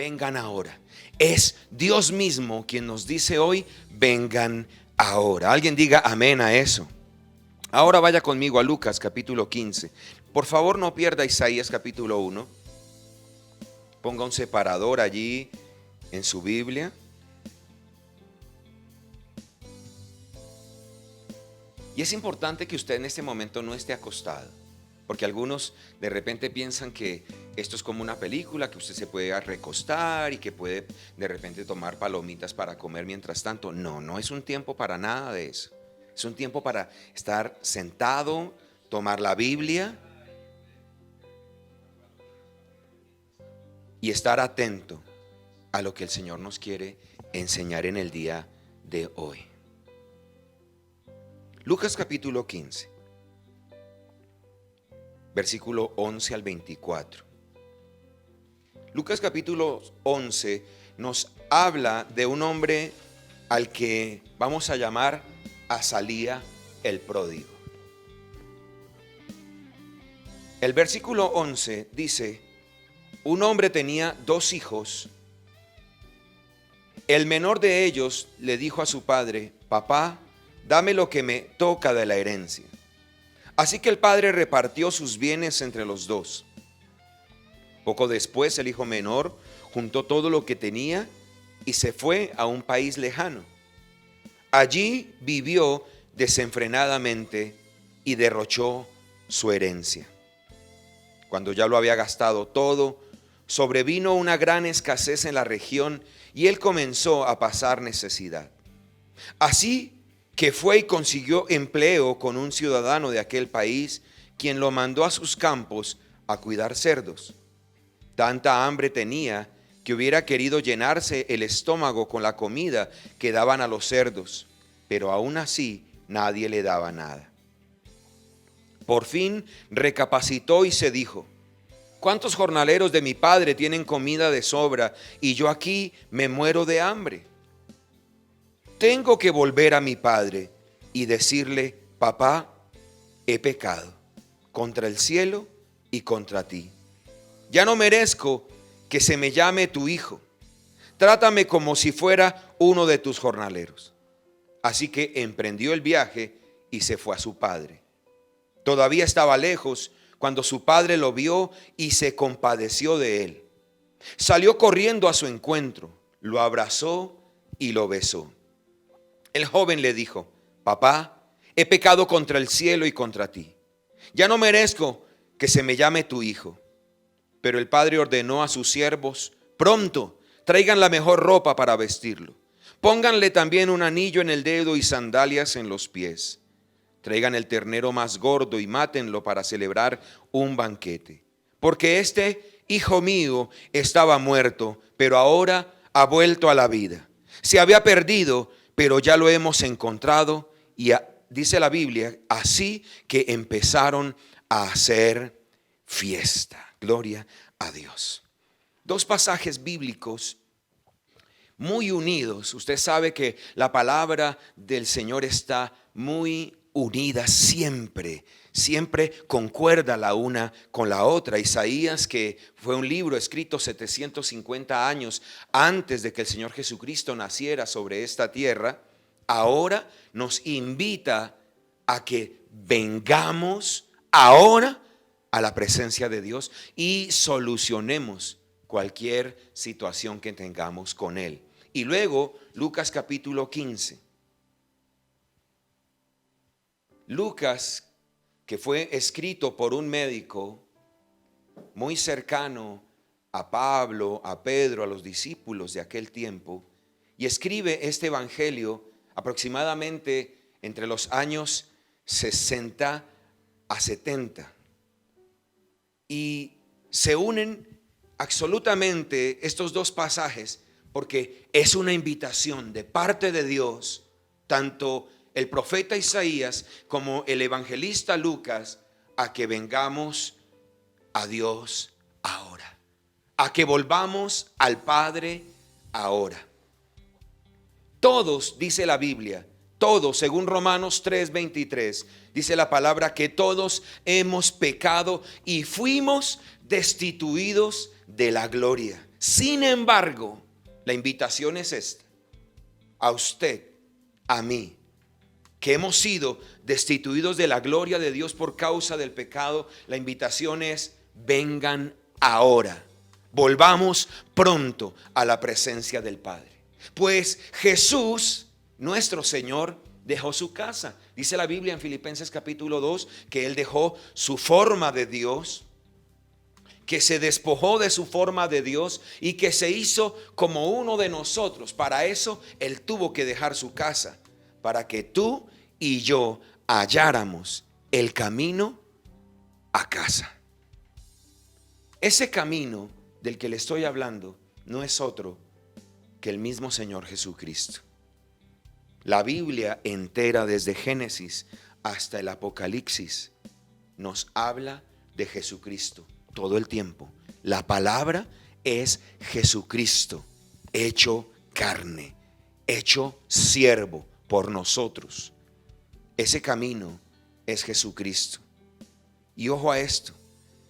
vengan ahora. Es Dios mismo quien nos dice hoy, vengan ahora. Alguien diga amén a eso. Ahora vaya conmigo a Lucas capítulo 15. Por favor, no pierda Isaías capítulo 1. Ponga un separador allí en su Biblia. Y es importante que usted en este momento no esté acostado, porque algunos de repente piensan que esto es como una película, que usted se puede recostar y que puede de repente tomar palomitas para comer mientras tanto. No, no es un tiempo para nada de eso. Es un tiempo para estar sentado, tomar la Biblia y estar atento a lo que el Señor nos quiere enseñar en el día de hoy. Lucas capítulo 15, versículo 11 al 24. Lucas capítulo 11 nos habla de un hombre al que vamos a llamar Azalía el pródigo. El versículo 11 dice: un hombre tenía 2 hijos. El menor de ellos le dijo a su padre: papá, dame lo que me toca de la herencia. Así que el padre repartió sus bienes entre los 2. Poco después el hijo menor juntó todo lo que tenía y se fue a un país lejano. Allí vivió desenfrenadamente y derrochó su herencia. Cuando ya lo había gastado todo, sobrevino una gran escasez en la región y él comenzó a pasar necesidad. Así que fue y consiguió empleo con un ciudadano de aquel país, quien lo mandó a sus campos a cuidar cerdos. Tanta hambre tenía que hubiera querido llenarse el estómago con la comida que daban a los cerdos, pero aún así nadie le daba nada. Por fin recapacitó y se dijo: ¿cuántos jornaleros de mi padre tienen comida de sobra y yo aquí me muero de hambre? Tengo que volver a mi padre y decirle: papá, he pecado contra el cielo y contra ti. Ya no merezco que se me llame tu hijo. Trátame como si fuera uno de tus jornaleros. Así que emprendió el viaje y se fue a su padre. Todavía estaba lejos cuando su padre lo vio y se compadeció de él. Salió corriendo a su encuentro, lo abrazó y lo besó. El joven le dijo: papá, he pecado contra el cielo y contra ti. Ya no merezco que se me llame tu hijo. Pero el padre ordenó a sus siervos: pronto, traigan la mejor ropa para vestirlo. Pónganle también un anillo en el dedo y sandalias en los pies. Traigan el ternero más gordo y mátenlo para celebrar un banquete. Porque este hijo mío estaba muerto, pero ahora ha vuelto a la vida. Se había perdido, pero ya lo hemos encontrado. Y dice la Biblia, así que empezaron a hacer fiesta. Gloria a Dios. 2 pasajes bíblicos muy unidos. Usted sabe que la palabra del Señor está muy unida siempre. Siempre concuerda la una con la otra. Isaías, que fue un libro escrito 750 años antes de que el Señor Jesucristo naciera sobre esta tierra, ahora nos invita a que vengamos ahora a la presencia de Dios y solucionemos cualquier situación que tengamos con Él. Y luego Lucas capítulo 15. Lucas, que fue escrito por un médico muy cercano a Pablo, a Pedro, a los discípulos de aquel tiempo, y escribe este evangelio aproximadamente entre los años 60 a 70. Y se unen absolutamente estos 2 pasajes porque es una invitación de parte de Dios, tanto el profeta Isaías como el evangelista Lucas, a que vengamos a Dios ahora, a que volvamos al Padre ahora. Todos, dice la Biblia, todos, según Romanos 3:23, dice la palabra que todos hemos pecado y fuimos destituidos de la gloria Sin embargo, la invitación es esta: a usted, a mí, que hemos sido destituidos de la gloria de Dios por causa del pecado, la invitación es: vengan ahora, volvamos pronto a la presencia del Padre. Pues Jesús, nuestro Señor, dejó su casa. Dice la Biblia en Filipenses capítulo 2 que Él dejó su forma de Dios, que se despojó de su forma de Dios y que se hizo como uno de nosotros. Para eso Él tuvo que dejar su casa, para que tú y yo halláramos el camino a casa. Ese camino del que le estoy hablando no es otro que el mismo Señor Jesucristo. La Biblia entera, desde Génesis hasta el Apocalipsis, nos habla de Jesucristo todo el tiempo. La palabra es Jesucristo, hecho carne, hecho siervo por nosotros. Ese camino es Jesucristo. Y ojo a esto: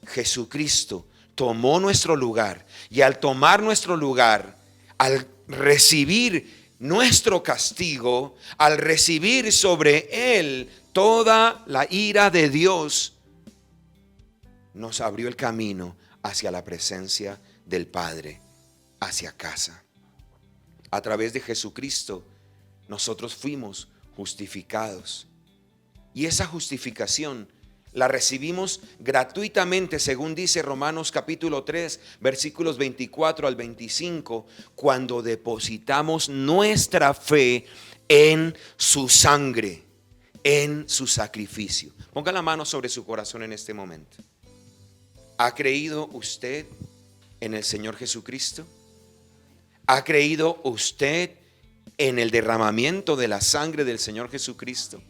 Jesucristo tomó nuestro lugar, y al tomar nuestro lugar, al recibir nuestro castigo, al recibir sobre Él toda la ira de Dios, nos abrió el camino hacia la presencia del Padre, hacia casa. A través de Jesucristo nosotros fuimos justificados, y esa justificación la recibimos gratuitamente, según dice Romanos capítulo 3, versículos 24 al 25, cuando depositamos nuestra fe en su sangre, en su sacrificio. Ponga la mano sobre su corazón en este momento. ¿Ha creído usted en el Señor Jesucristo? ¿Ha creído usted en el derramamiento de la sangre del Señor Jesucristo?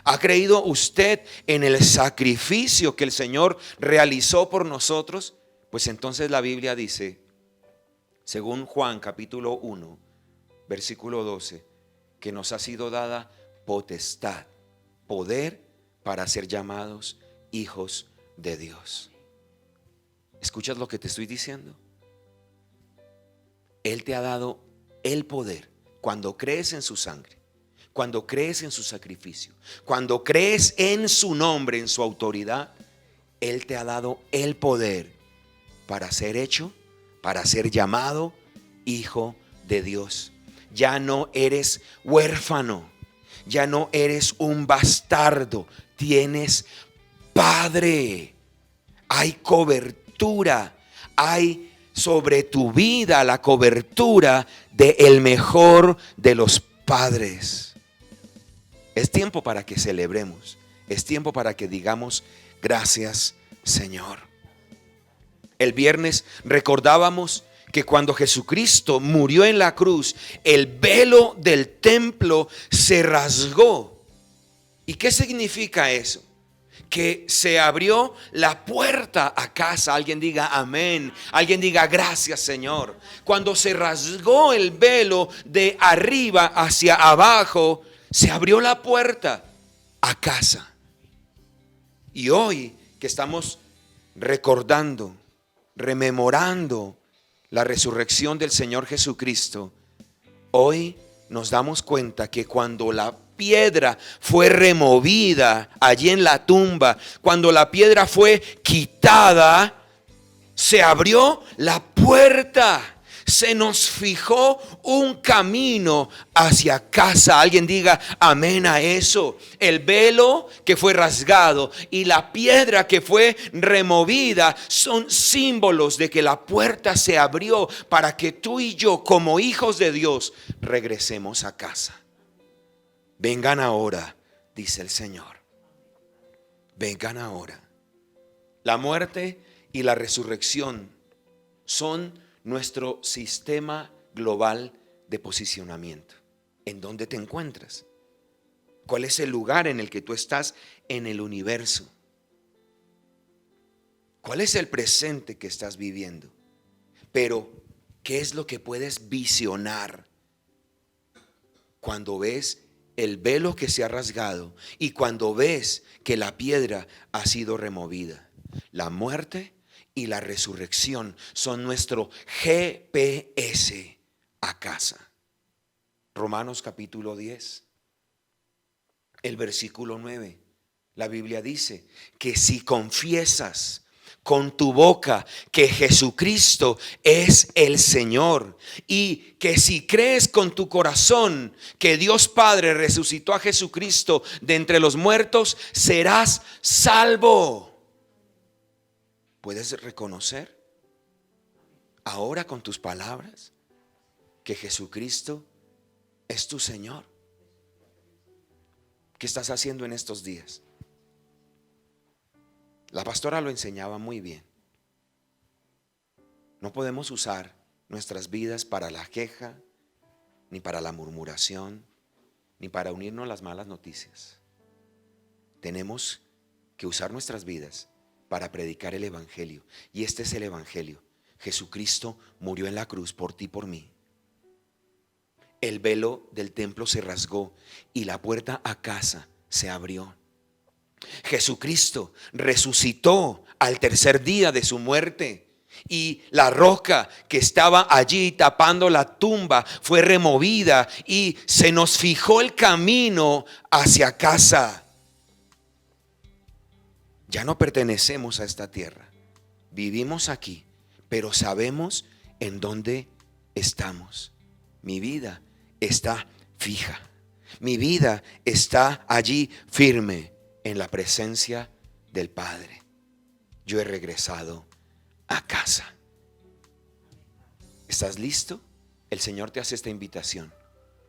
¿Ha creído usted en el sacrificio que el Señor realizó por nosotros? Pues entonces la Biblia dice, según Juan capítulo 1, versículo 12, que nos ha sido dada potestad, poder para ser llamados hijos de Dios. ¿Escuchas lo que te estoy diciendo? Él te ha dado el poder cuando crees en su sangre, cuando crees en su sacrificio, cuando crees en su nombre, en su autoridad. Él te ha dado el poder para ser hecho, para ser llamado hijo de Dios. Ya no eres huérfano, ya no eres un bastardo, tienes padre. Hay cobertura, hay sobre tu vida la cobertura de el mejor de los padres. Es tiempo para que celebremos, es tiempo para que digamos gracias, Señor. El viernes recordábamos que cuando Jesucristo murió en la cruz, el velo del templo se rasgó. ¿Y qué significa eso? Que se abrió la puerta a casa. Alguien diga amén. Alguien diga gracias, Señor. Cuando se rasgó el velo de arriba hacia abajo, se abrió la puerta a casa. Y hoy que estamos recordando, rememorando la resurrección del Señor Jesucristo, hoy nos damos cuenta que cuando la piedra fue removida allí en la tumba, cuando la piedra fue quitada, se abrió la puerta. Se nos fijó un camino hacia casa. Alguien diga amén a eso. El velo que fue rasgado y la piedra que fue removida son símbolos de que la puerta se abrió para que tú y yo, como hijos de Dios, regresemos a casa. Vengan ahora, dice el Señor. Vengan ahora. La muerte y la resurrección son nuestro sistema global de posicionamiento. ¿En dónde te encuentras? ¿Cuál es el lugar en el que tú estás en el universo? ¿Cuál es el presente que estás viviendo? Pero, ¿qué es lo que puedes visionar cuando ves el velo que se ha rasgado y cuando ves que la piedra ha sido removida? La muerte y la resurrección son nuestro GPS a casa. Romanos capítulo 10, el versículo 9. La Biblia dice que si confiesas con tu boca que Jesucristo es el Señor y que si crees con tu corazón que Dios Padre resucitó a Jesucristo de entre los muertos, serás salvo. ¿Puedes reconocer ahora con tus palabras que Jesucristo es tu Señor? ¿Qué estás haciendo en estos días? La pastora lo enseñaba muy bien. No podemos usar nuestras vidas para la queja, ni para la murmuración, ni para unirnos a las malas noticias. Tenemos que usar nuestras vidas para predicar el Evangelio. Y este es el Evangelio. Jesucristo murió en la cruz por ti y por mí. El velo del templo se rasgó y la puerta a casa se abrió. Jesucristo resucitó al tercer día de su muerte y la roca que estaba allí tapando la tumba fue removida y se nos fijó el camino hacia casa. Ya no pertenecemos a esta tierra, vivimos aquí, pero sabemos en dónde estamos. Mi vida está fija, mi vida está allí firme en la presencia del Padre. Yo he regresado a casa. ¿Estás listo? El Señor te hace esta invitación.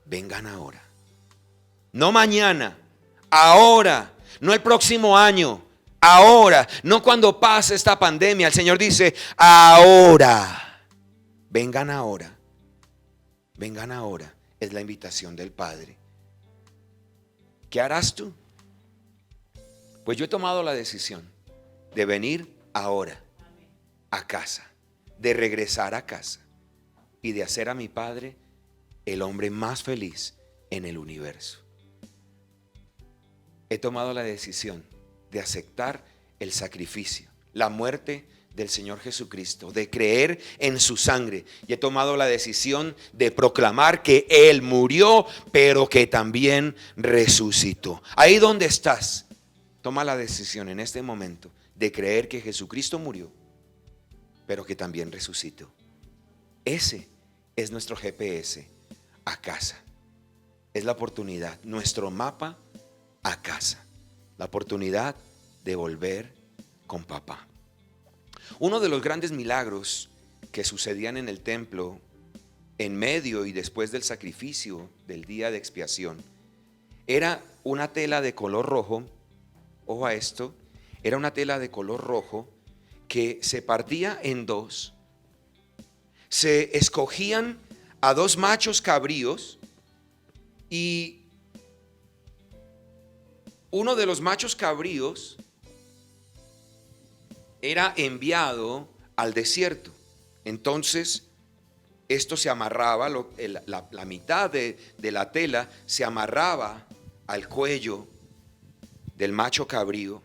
Vengan ahora. No mañana, ahora, no el próximo año, ahora, no cuando pase esta pandemia. El Señor dice, ahora. Vengan ahora. Vengan ahora. Es la invitación del Padre. ¿Qué harás tú? Pues yo he tomado la decisión de venir ahora a casa, de regresar a casa y de hacer a mi Padre el hombre más feliz en el universo. He tomado la decisión de aceptar el sacrificio, la muerte del Señor Jesucristo, de creer en su sangre, y he tomado la decisión de proclamar que Él murió, pero que también resucitó. Ahí donde estás, toma la decisión en este momento de creer que Jesucristo murió, pero que también resucitó. Ese es nuestro GPS a casa. Es la oportunidad, nuestro mapa a casa. La oportunidad de volver con papá. Uno de los grandes milagros que sucedían en el templo en medio y después del sacrificio del día de expiación era una tela de color rojo. Ojo a esto, era una tela de color rojo que se partía en dos. Se escogían a dos machos cabríos y uno de los machos cabríos era enviado al desierto. Entonces esto se amarraba, la mitad de la tela se amarraba al cuello del macho cabrío,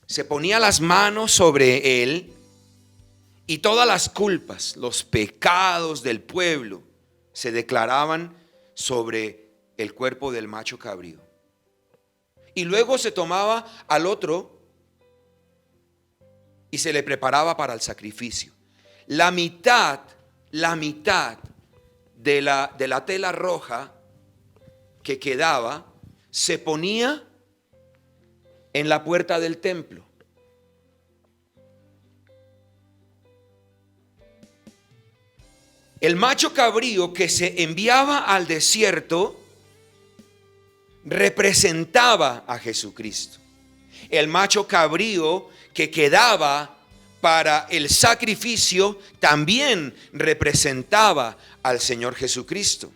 se ponía las manos sobre él y todas las culpas, los pecados del pueblo se declaraban sobre el cuerpo del macho cabrío. Y luego se tomaba al otro y se le preparaba para el sacrificio. La mitad de la tela roja que quedaba se ponía en la puerta del templo. El macho cabrío que se enviaba al desierto representaba a Jesucristo. El macho cabrío que quedaba para el sacrificio también representaba al Señor Jesucristo.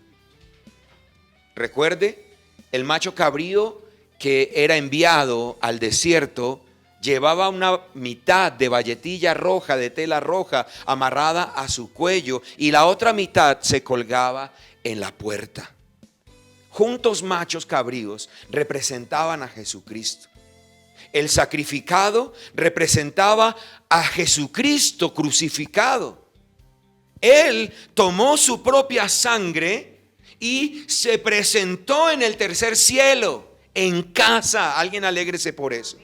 Recuerde, el macho cabrío que era enviado al desierto llevaba una mitad de valletilla roja, de tela roja, amarrada a su cuello, y la otra mitad se colgaba en la puerta. Juntos machos cabríos representaban a Jesucristo. El sacrificado representaba a Jesucristo crucificado. Él tomó su propia sangre y se presentó en el tercer cielo, en casa. Alguien alégrese por eso.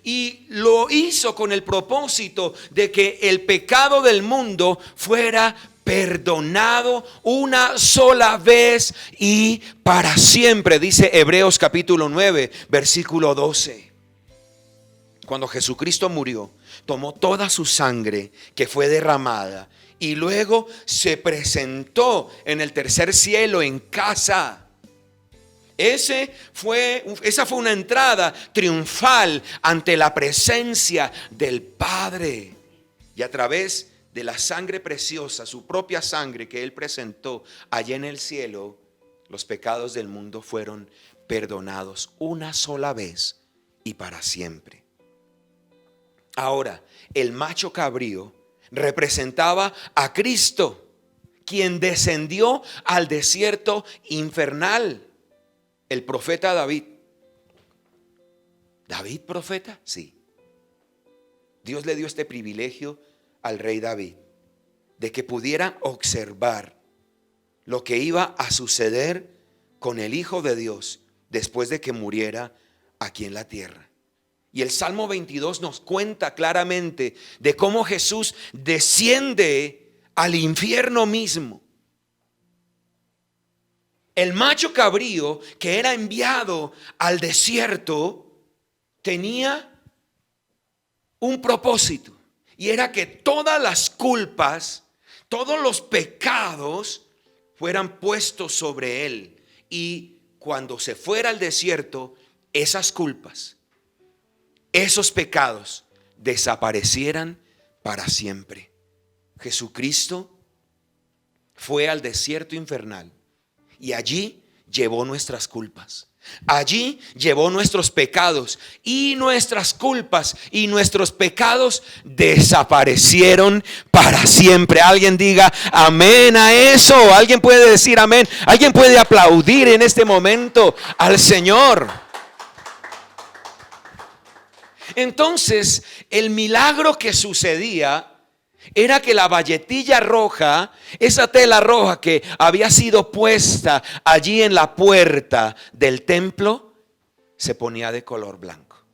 Y lo hizo con el propósito de que el pecado del mundo fuera perdonado una sola vez y para siempre, dice Hebreos capítulo 9, versículo 12. Cuando Jesucristo murió, tomó toda su sangre que fue derramada y luego se presentó en el tercer cielo en casa. Esa fue una entrada triunfal ante la presencia del Padre. Y a través de la sangre preciosa, su propia sangre que Él presentó allá en el cielo, los pecados del mundo fueron perdonados una sola vez y para siempre. Ahora, el macho cabrío representaba a Cristo, quien descendió al desierto infernal. El profeta David. ¿David profeta? Sí. Dios le dio este privilegio al rey David de que pudiera observar lo que iba a suceder con el Hijo de Dios después de que muriera aquí en la tierra. Y el Salmo 22 nos cuenta claramente de cómo Jesús desciende al infierno mismo. El macho cabrío que era enviado al desierto tenía un propósito, y era que todas las culpas, todos los pecados fueran puestos sobre él, y cuando se fuera al desierto, esas culpas, esos pecados desaparecieran para siempre. Jesucristo fue al desierto infernal y allí llevó nuestras culpas. Allí llevó nuestros pecados, y nuestras culpas y nuestros pecados desaparecieron para siempre. Alguien diga amén a eso. Alguien puede decir amén. Alguien puede aplaudir en este momento al Señor. Entonces, el milagro que sucedía era que la valletilla roja, esa tela roja que había sido puesta allí en la puerta del templo, se ponía de color blanco.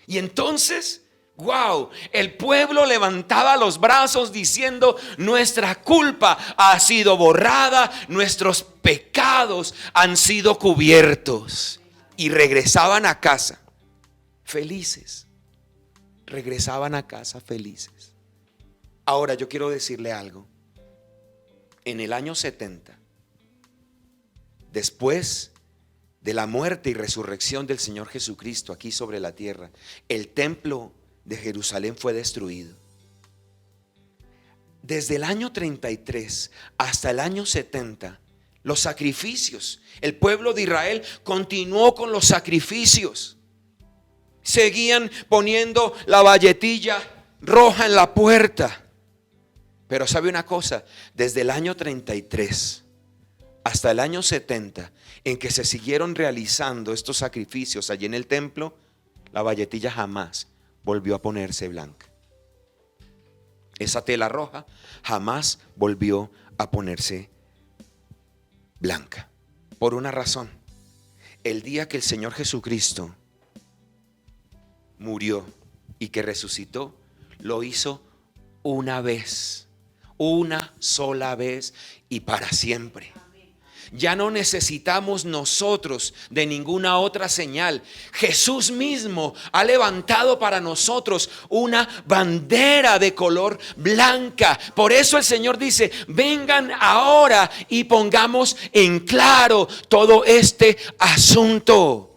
Y entonces, wow, el pueblo levantaba los brazos diciendo: nuestra culpa ha sido borrada, nuestros pecados han sido cubiertos. Y regresaban a casa felices. Regresaban a casa felices. Ahora yo quiero decirle algo. En el año 70, después de la muerte y resurrección del Señor Jesucristo aquí sobre la tierra, el templo de Jerusalén fue destruido. Desde el año 33 hasta el año 70, los sacrificios, el pueblo de Israel continuó con los sacrificios. Seguían poniendo la valletilla roja en la puerta. Pero sabe una cosa, desde el año 33 hasta el año 70, en que se siguieron realizando estos sacrificios allí en el templo, la valletilla jamás volvió a ponerse blanca. Esa tela roja jamás volvió a ponerse blanca. Por una razón: el día que el Señor Jesucristo murió y que resucitó, lo hizo una vez. Una sola vez y para siempre. Ya no necesitamos nosotros de ninguna otra señal. Jesús mismo ha levantado para nosotros una bandera de color blanca. Por eso el Señor dice: vengan ahora y pongamos en claro todo este asunto.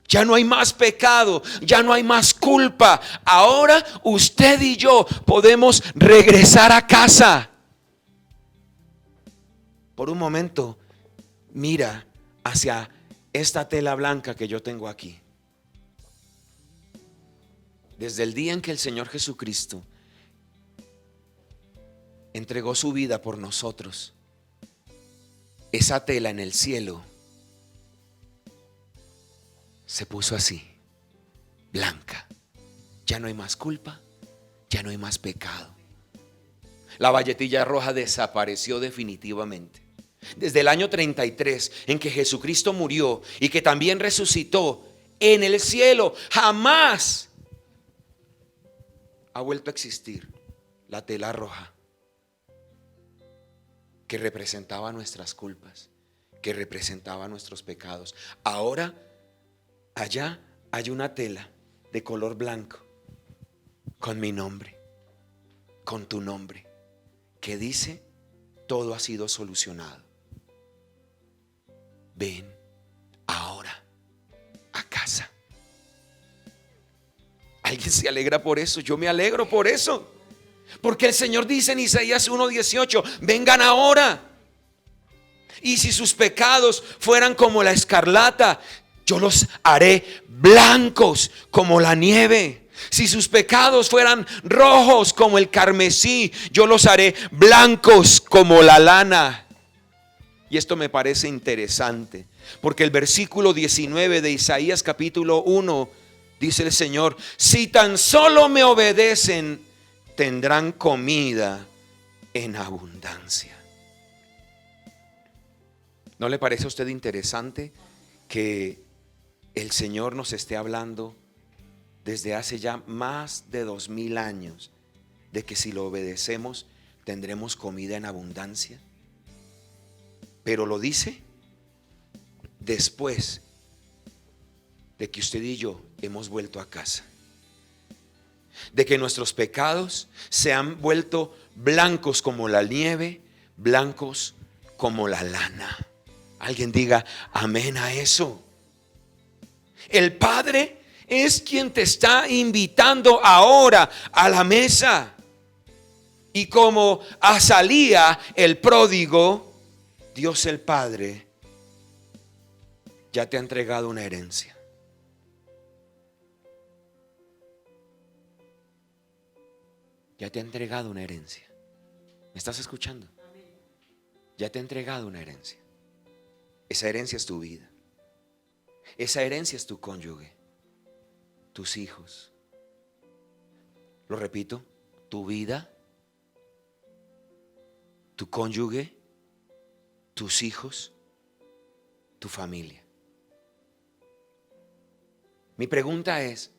Ya no hay más pecado, ya no hay más culpa. Ahora usted y yo podemos regresar a casa. Por un momento, mira hacia esta tela blanca que yo tengo aquí. Desde el día en que el Señor Jesucristo entregó su vida por nosotros, esa tela en el cielo se puso así, blanca. Ya no hay más culpa, ya no hay más pecado. La valletilla roja desapareció definitivamente. Desde el año 33, en que Jesucristo murió y que también resucitó en el cielo, jamás ha vuelto a existir la tela roja que representaba nuestras culpas, que representaba nuestros pecados. Ahora, allá hay una tela de color blanco con mi nombre, con tu nombre, que dice: todo ha sido solucionado. Ven ahora a casa. ¿Alguien se alegra por eso? Yo me alegro por eso, porque el Señor dice en Isaías 1:18: vengan ahora, y si sus pecados fueran como la escarlata, yo los haré blancos como la nieve. Si sus pecados fueran rojos como el carmesí, yo los haré blancos como la lana. Y esto me parece interesante, porque el versículo 19 de Isaías capítulo 1 dice el Señor: si tan solo me obedecen, tendrán comida en abundancia. ¿No le parece a usted interesante que el Señor nos esté hablando desde hace ya más de 2000 años de que si lo obedecemos tendremos comida en abundancia? Pero lo dice después de que usted y yo hemos vuelto a casa, de que nuestros pecados se han vuelto blancos como la nieve, blancos como la lana. Alguien diga amén a eso. El Padre es quien te está invitando ahora a la mesa. Y como Azalía el pródigo, Dios el Padre ya te ha entregado una herencia. Ya te ha entregado una herencia. ¿Me estás escuchando? Ya te ha entregado una herencia. Esa herencia es tu vida. Esa herencia es tu cónyuge, tus hijos. Lo repito: tu vida, tu cónyuge, tus hijos, tu familia. Mi pregunta es: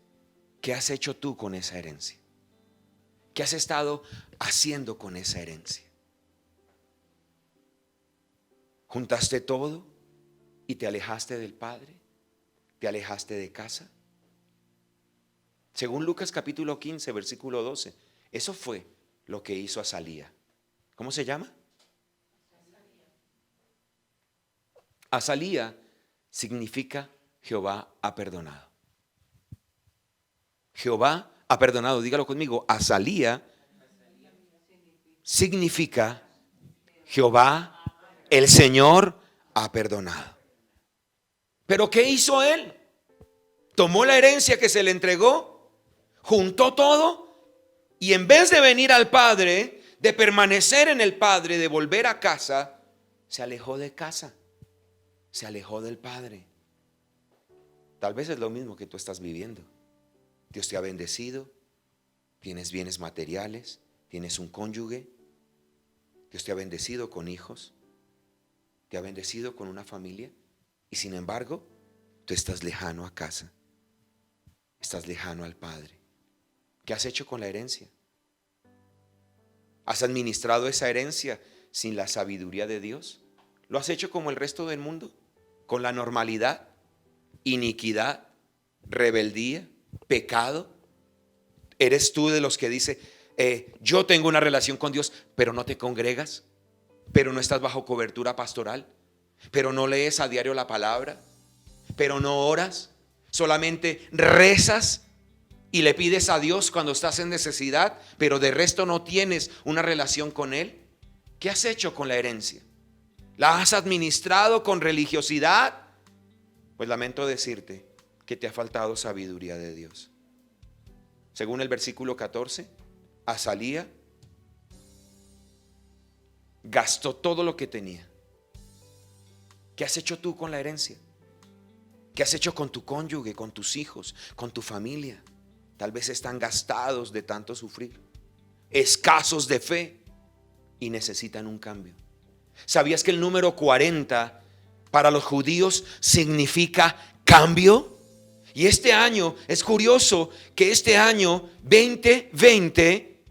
¿qué has hecho tú con esa herencia? ¿Qué has estado haciendo con esa herencia? ¿Juntaste todo y te alejaste del Padre? ¿Te alejaste de casa? Según Lucas capítulo 15, versículo 12, eso fue lo que hizo Azalía. ¿Cómo se llama? Azalía significa Jehová ha perdonado. Jehová ha perdonado, dígalo conmigo. Azalía significa Jehová, el Señor, ha perdonado. ¿Pero qué hizo él? Tomó la herencia que se le entregó, juntó todo, y en vez de venir al Padre, de permanecer en el Padre, de volver a casa, se alejó de casa, se alejó del Padre. Tal vez es lo mismo que tú estás viviendo. Dios te ha bendecido, tienes bienes materiales, tienes un cónyuge, Dios te ha bendecido con hijos, te ha bendecido con una familia, y sin embargo tú estás lejano a casa, estás lejano al Padre. ¿Qué has hecho con la herencia? ¿Has administrado esa herencia sin la sabiduría de Dios? ¿Lo has hecho como el resto del mundo? ¿Con la normalidad, iniquidad, rebeldía, pecado? ¿Eres tú de los que dice yo tengo una relación con Dios, pero no te congregas, pero no estás bajo cobertura pastoral, pero no lees a diario la palabra, pero no oras, solamente rezas y le pides a Dios cuando estás en necesidad, pero de resto no tienes una relación con Él? ¿Qué has hecho con la herencia? ¿La has administrado con religiosidad? Pues lamento decirte que te ha faltado sabiduría de Dios. Según el versículo 14, Azalía gastó todo lo que tenía. ¿Qué has hecho tú con la herencia? ¿Qué has hecho con tu cónyuge, con tus hijos, con tu familia? Tal vez están gastados de tanto sufrir, escasos de fe y necesitan un cambio. ¿Sabías que el número 40 para los judíos significa cambio? Y este año, es curioso que este año 2020,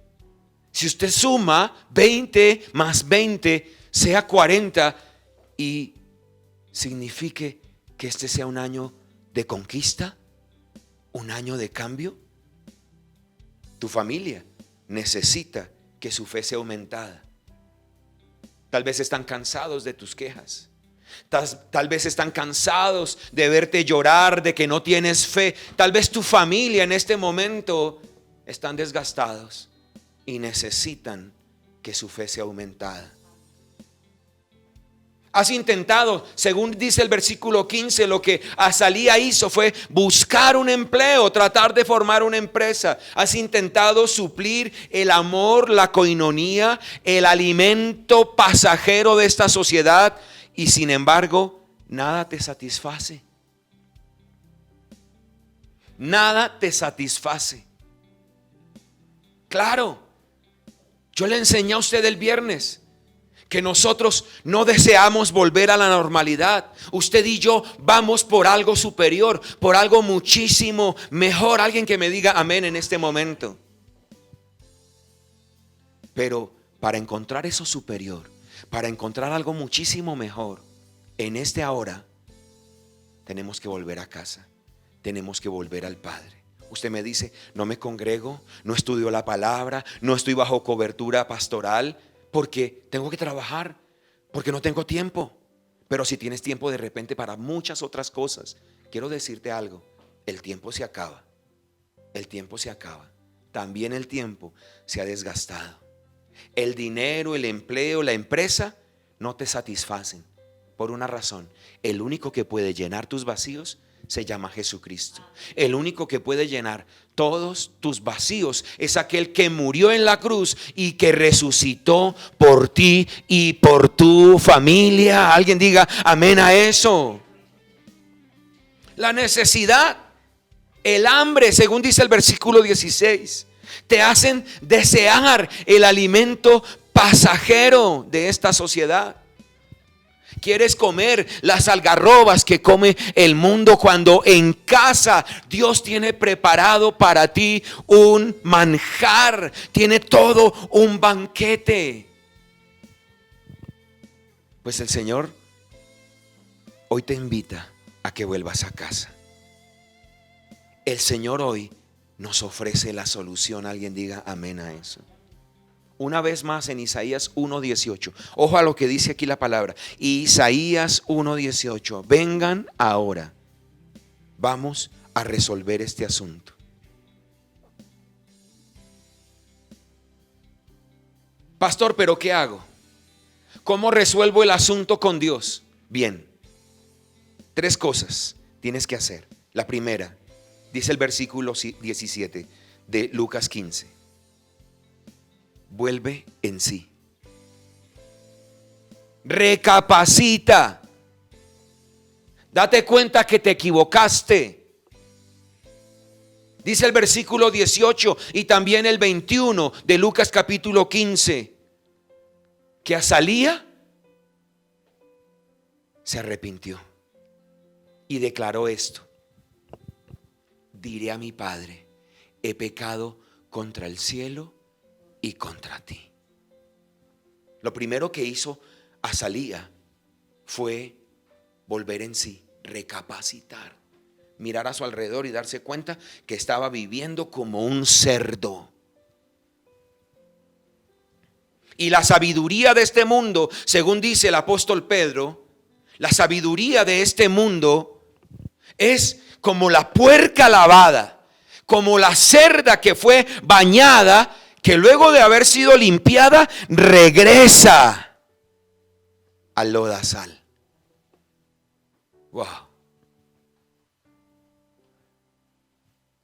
si usted suma 20 más 20, sea 40 y signifique que este sea un año de conquista, un año de cambio. Tu familia necesita que su fe sea aumentada. Tal vez están cansados de tus quejas. Tal vez están cansados de verte llorar, de que no tienes fe. Tal vez tu familia en este momento están desgastados y necesitan que su fe sea aumentada. Has intentado, según dice el versículo 15, lo que Azalía hizo fue buscar un empleo, tratar de formar una empresa. Has intentado suplir el amor, la coinonía, el alimento pasajero de esta sociedad y sin embargo, nada te satisface. Nada te satisface. Claro, yo le enseñé a usted el viernes que nosotros no deseamos volver a la normalidad. Usted y yo vamos por algo superior, por algo muchísimo mejor. Alguien que me diga amén en este momento. Pero para encontrar eso superior, para encontrar algo muchísimo mejor, en este ahora, tenemos que volver a casa. Tenemos que volver al Padre. Usted me dice, no me congrego, no estudio la palabra, no estoy bajo cobertura pastoral, porque tengo que trabajar, porque no tengo tiempo. Pero si tienes tiempo de repente para muchas otras cosas, quiero decirte algo, el tiempo se acaba. El tiempo se acaba. También el tiempo se ha desgastado. El dinero, el empleo, la empresa no te satisfacen. Por una razón, el único que puede llenar tus vacíos se llama Jesucristo. El único que puede llenar todos tus vacíos es aquel que murió en la cruz y que resucitó por ti y por tu familia. Alguien diga amén a eso. La necesidad, el hambre, según dice el versículo 16, te hacen desear el alimento pasajero de esta sociedad. Quieres comer las algarrobas que come el mundo, cuando en casa Dios tiene preparado para ti un manjar, tiene todo un banquete. Pues el Señor hoy te invita a que vuelvas a casa. El Señor hoy nos ofrece la solución. Alguien diga amén a eso. Una vez más en Isaías 1:18. Ojo a lo que dice aquí la palabra. Isaías 1:18. Vengan ahora. Vamos a resolver este asunto. Pastor, ¿pero qué hago? ¿Cómo resuelvo el asunto con Dios? Bien, 3 cosas tienes que hacer. La primera, dice el versículo 17 de Lucas 15. Vuelve en sí. Recapacita. Date cuenta que te equivocaste. Dice el versículo 18 y también el 21 de Lucas capítulo 15 que Azalía se arrepintió y declaró esto: diré a mi padre, he pecado contra el cielo y contra ti. Lo primero que hizo Azalía fue volver en sí, recapacitar, mirar a su alrededor y darse cuenta que estaba viviendo como un cerdo. Y la sabiduría de este mundo, según dice el apóstol Pedro, la sabiduría de este mundo es como la puerca lavada, como la cerda que fue bañada, que luego de haber sido limpiada regresa al lodazal. Wow.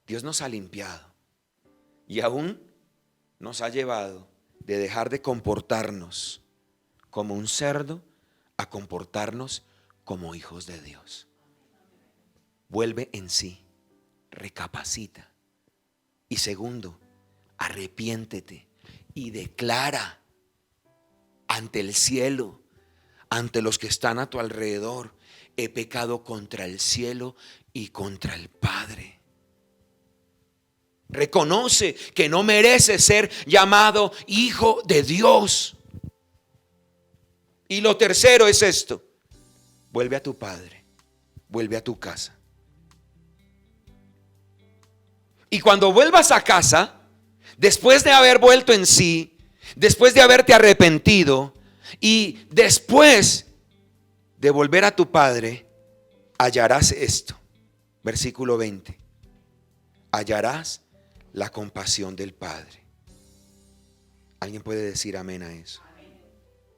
Dios nos ha limpiado y aún nos ha llevado de dejar de comportarnos como un cerdo a comportarnos como hijos de Dios. vuelve en sí, recapacita. Y segundo, arrepiéntete y declara ante el cielo, ante los que están a tu alrededor: he pecado contra el cielo y contra el Padre. Reconoce que no mereces ser llamado hijo de Dios. Y lo tercero es esto: vuelve a tu Padre, vuelve a tu casa. Y cuando vuelvas a casa, después de haber vuelto en sí, después de haberte arrepentido y después de volver a tu Padre, hallarás esto. Versículo 20. Hallarás la compasión del Padre. ¿Alguien puede decir amén a eso?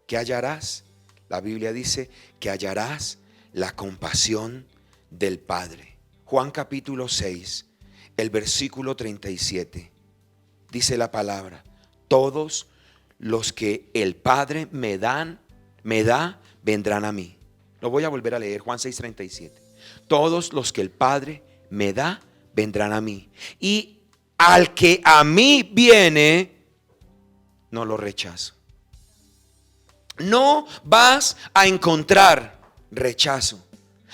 ¿Qué hallarás? La Biblia dice que hallarás la compasión del Padre. Juan capítulo 6, el versículo 37. Dice la palabra: todos los que el Padre me da, vendrán a mí. Lo voy a volver a leer, Juan 6, 37. Todos los que el Padre me da, vendrán a mí. Y al que a mí viene, no lo rechazo. No vas a encontrar rechazo.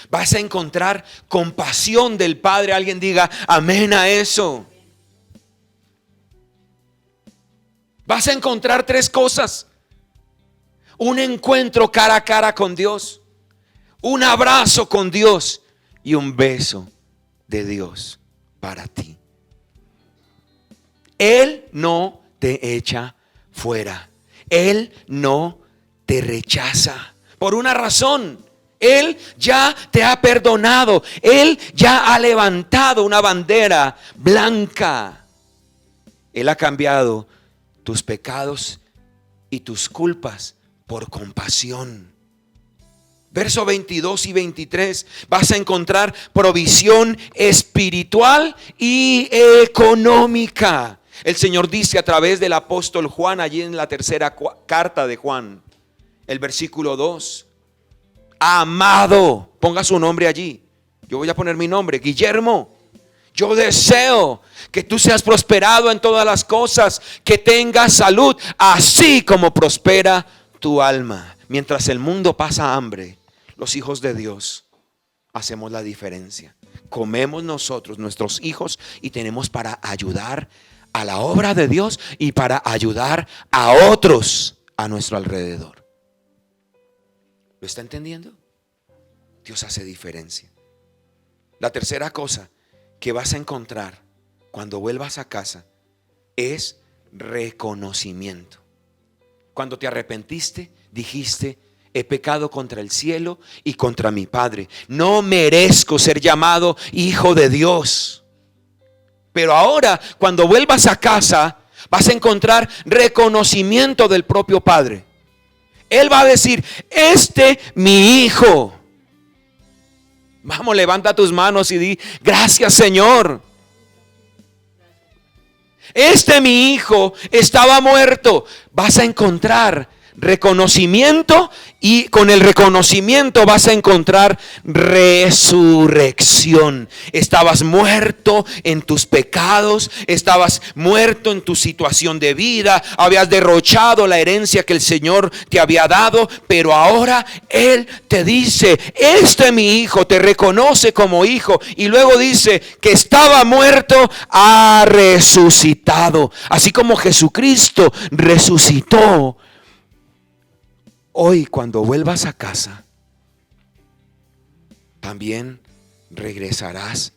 Vas a encontrar compasión del Padre. Alguien diga amén a eso. Vas a encontrar tres cosas: un encuentro cara a cara con Dios, un abrazo con Dios y un beso de Dios para ti. Él no te echa fuera. Él no te rechaza por una razón. Él ya te ha perdonado. Él ya ha levantado una bandera blanca. Él ha cambiado tus pecados y tus culpas por compasión. Verso 22 y 23, vas a encontrar provisión espiritual y económica. El Señor dice a través del apóstol Juan, allí en la tercera carta de Juan, el versículo 2: amado, ponga su nombre allí. Yo voy a poner mi nombre, Guillermo. Yo deseo que tú seas prosperado en todas las cosas, que tengas salud, así como prospera tu alma. Mientras el mundo pasa hambre, los hijos de Dios hacemos la diferencia. Comemos nosotros, nuestros hijos, y tenemos para ayudar a la obra de Dios y para ayudar a otros a nuestro alrededor. ¿Lo está entendiendo? Dios hace diferencia. La tercera cosa que vas a encontrar cuando vuelvas a casa es reconocimiento. Cuando te arrepentiste, dijiste: he pecado contra el cielo y contra mi Padre. No merezco ser llamado hijo de Dios. Pero ahora, cuando vuelvas a casa, vas a encontrar reconocimiento del propio Padre. Él va a decir: mi hijo. Vamos, levanta tus manos y di: gracias, Señor. Mi hijo estaba muerto. Vas a encontrar reconocimiento, y con el reconocimiento vas a encontrar resurrección. Estabas muerto en tus pecados, estabas muerto en tu situación de vida, habías derrochado la herencia que el Señor te había dado, pero ahora Él te dice: mi hijo, te reconoce como hijo, y luego dice que estaba muerto, ha resucitado. Así como Jesucristo resucitó, hoy, cuando vuelvas a casa, también regresarás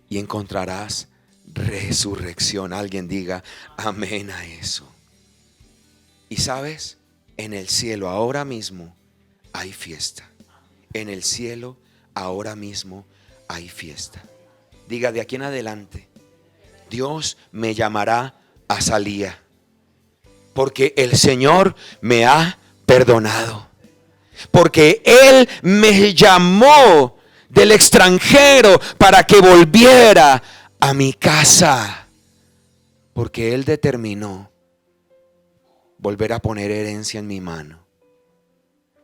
y encontrarás resurrección. Alguien diga amén a eso. Y sabes, en el cielo ahora mismo hay fiesta. En el cielo ahora mismo hay fiesta. Diga: de aquí en adelante, Dios me llamará Azalía, porque el Señor me ha perdonado, porque Él me llamó del extranjero para que volviera a mi casa, porque Él determinó volver a poner herencia en mi mano,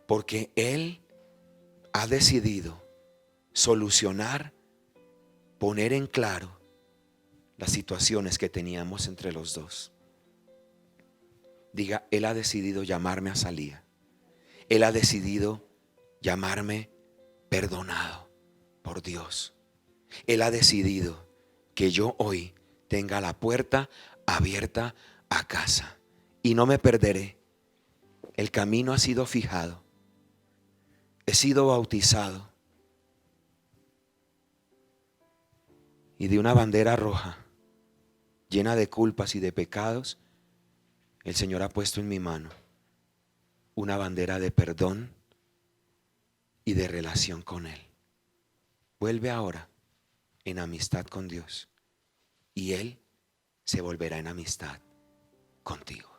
porque Él ha decidido solucionar poner en claro las situaciones que teníamos entre los dos. Diga, Él ha decidido llamarme a Azalía. Él ha decidido llamarme perdonado por Dios. Él ha decidido que yo hoy tenga la puerta abierta a casa y no me perderé. El camino ha sido fijado. He sido bautizado y de una bandera roja llena de culpas y de pecados, el Señor ha puesto en mi mano una bandera de perdón y de relación con Él. Vuelve ahora en amistad con Dios y Él se volverá en amistad contigo.